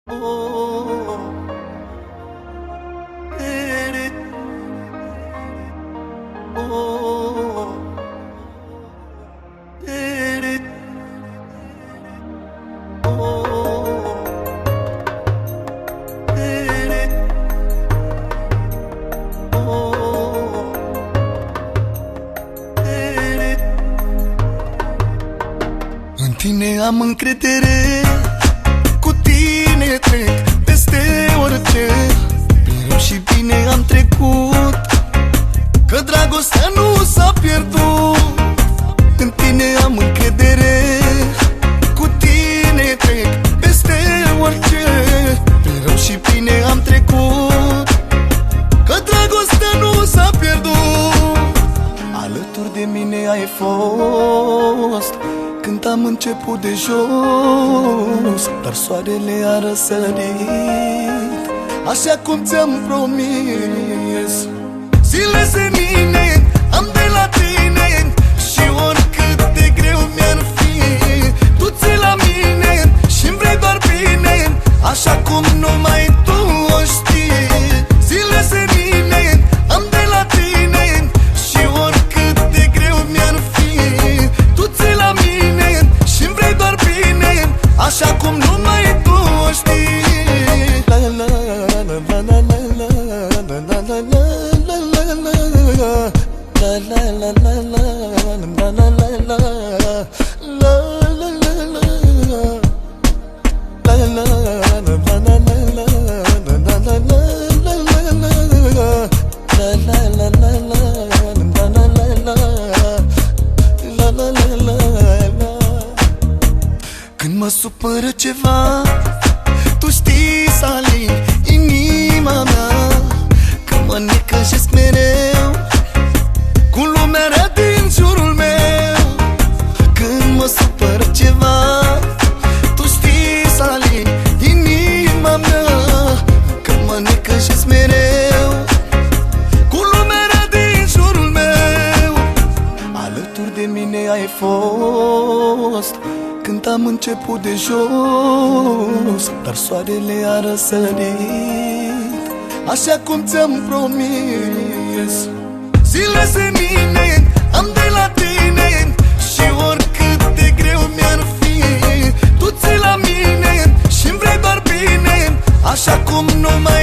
În tine am încredere, cu tine trec peste orice. Prin rău și bine am trecut, că dragostea nu s-a pierdut. În tine am încredere, cu tine trec peste orice. Prin rău și bine am trecut, că dragostea nu s-a pierdut. Alături de mine ai fost când am început de jos, dar soarele a răsărit, așa cum ți-am promis. Zile senine am de la tine și oricât de greu mi-ar fi, tu ții la mine și-mi vrei doar bine, așa cum numai tu o știi. Zile senine am de la tine și oricât de greu mi-ar fi, tu ții la mine și-mi vrei doar bine, așa cum numai tu o știi. La la la la la la la la la la la. La la la la la la la la la la la la la. La la la la la la la la la la la. La la la la la la la. Când mă supără ceva, tu știi să alini inima mea, că mă necăjesc mereu cu lumea rea din jurul meu. Când mă supără ceva, tu știi să alini inima mea, că mă necăjesc mereu cu lumea rea din jurul meu. Alături de mine ai fost când am început de jos, dar soarele a răsărit, așa cum ți-am promis. Zile senine am de la tine și oricât de greu mi-ar fi, tu ții la mine și-mi vrei doar bine, așa cum numai